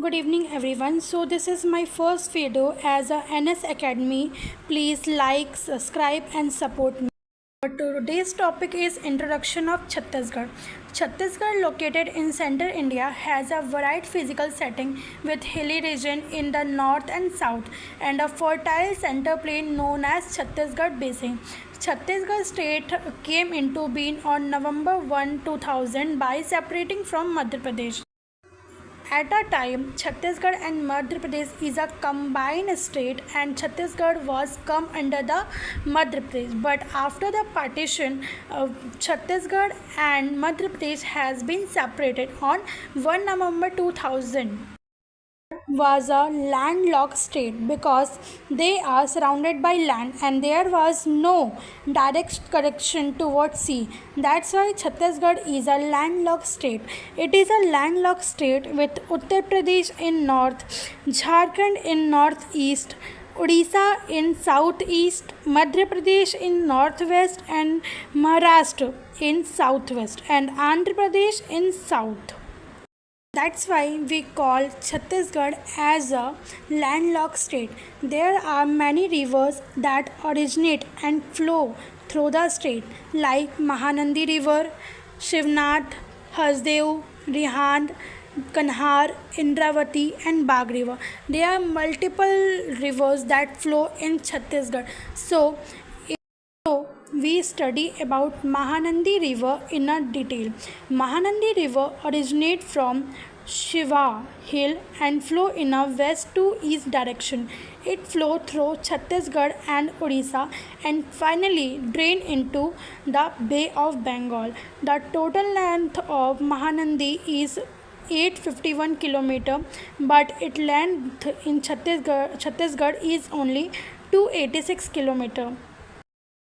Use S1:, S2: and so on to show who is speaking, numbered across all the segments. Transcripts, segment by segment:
S1: Good evening everyone. So this is my first video as a NS Academy. Please like, subscribe and support me. Today's topic is introduction of Chhattisgarh. Chhattisgarh, located in central India, has a varied physical setting with hilly region in the north and south and a fertile center plain known as Chhattisgarh Basin. Chhattisgarh state came into being on November 1, 2000 by separating from Madhya Pradesh. At a time, Chhattisgarh and Madhya Pradesh is a combined state and Chhattisgarh was come under the Madhya Pradesh. But after the partition, Chhattisgarh and Madhya Pradesh has been separated on 1 November 2000 was a landlocked state because they are surrounded by land and there was no direct connection towards sea. That's why Chhattisgarh is a landlocked state. It is a landlocked state with Uttar Pradesh in north, Jharkhand in northeast, Odisha in southeast, Madhya Pradesh in northwest and Maharashtra in southwest and Andhra Pradesh in south. That's why we call Chhattisgarh as a landlocked state. There are many rivers that originate and flow through the state like Mahanandi River, Shivnath, Hasdeo, Rihand, Kanhar, Indravati and Bagh River. There are multiple rivers that flow in Chhattisgarh. We study about Mahanandi River in a detail. Mahanandi River originates from Shiva Hill and flow in a west to east direction. It flows through Chhattisgarh and Odisha and finally drain into the Bay of Bengal. The total length of Mahanandi is 851 km, but its length in Chhattisgarh is only 286 km.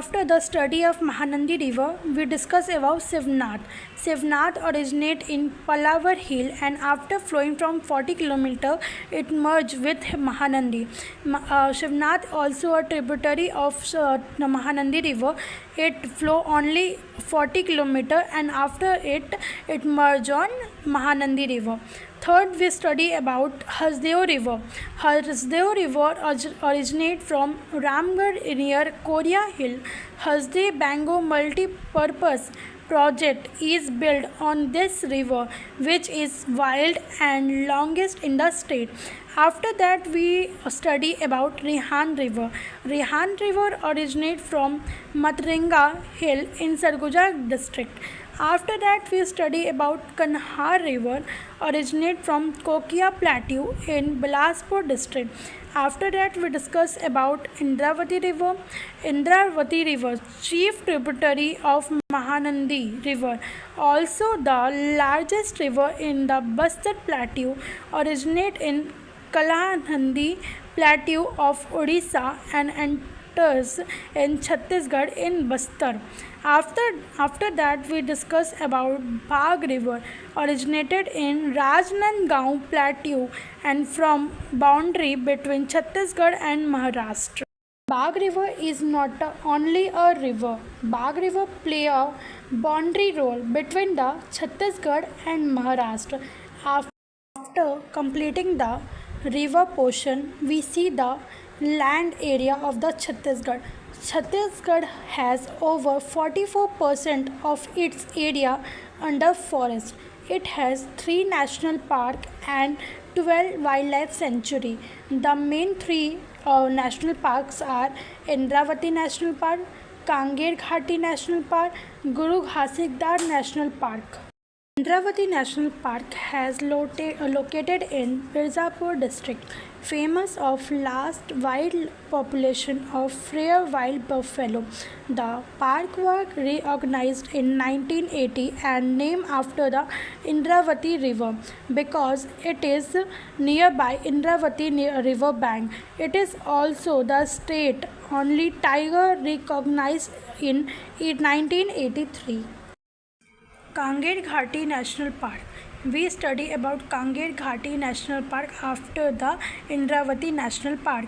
S1: After the study of Mahanandi River, we discuss about Shivnath. Shivnath originates in Palavar Hill and after flowing from 40 km, it merged with Mahanandi. Shivnath also a tributary of the Mahanandi River. It flow only 40 km and after it merged on Mahanandi River. Third, we study about Hasdeo River. Hasdeo River originates from Ramgarh near Korea Hill. Hasdeo Bango multi-purpose project is built on this river, which is wide and longest in the state. After that, we study about Rihan River. Rihan River originates from Matringa Hill in Sarguja district. After that, we study about Kanhar River, originate from Kokia Plateau in Bilaspur district. After that, we discuss about Indravati River. Indravati River, chief tributary of Mahanandi River, also the largest river in the Bastar Plateau, originate in Kalanhandi Plateau of Odisha and enters in Chhattisgarh in Bastar. After that, we discuss about Bagh River, originated in Rajnandgaon Plateau and from boundary between Chhattisgarh and Maharashtra. Bagh River is not only a river. Bagh River play a boundary role between the Chhattisgarh and Maharashtra. After completing the river portion, we see the land area of the Chhattisgarh. Chhattisgarh has over 44% of its area under forest. It has 3 national parks and 12 wildlife sanctuary. The main 3 national parks are Indravati National Park, Kangen Ghati National Park, Guru Ghasikdar National Park. Indravati National Park has located in Mirzapur district, famous of last wild population of rare wild buffalo. The park was reorganized in 1980 and named after the Indravati River because it is nearby Indravati river bank. It is also the state only tiger recognized in 1983. Kangen Ghati National Park. We study about Kangen Ghati National Park after the Indravati National Park.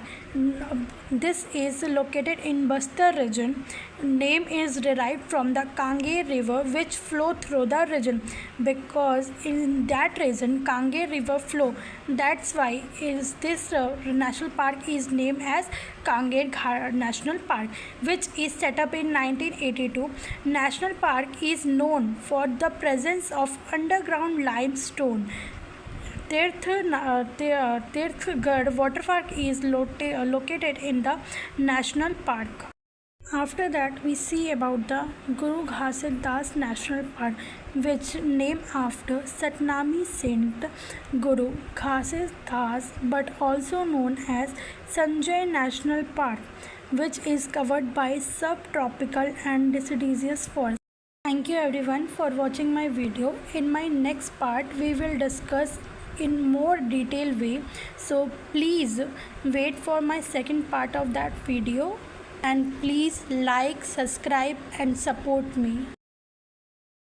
S1: This is located in Bastar region. name is derived from the Kange river which flow through the region, because in that region Kange river flow. That's why is this national park is named as Kange Ghar National Park, which is set up in 1982. National park is known for the presence of underground limestone. Tirthgढ़ waterfall is located in the national park. After that, we see about the Guru Ghasib Das National Park, which named after Satnami Saint Guru Ghasib Das, but also known as Sanjay National Park, which is covered by subtropical and deciduous forest. Thank you everyone for watching my video. In my next part, we will discuss in more detailed way, so please wait for my second part of that video, and please like, subscribe and support me.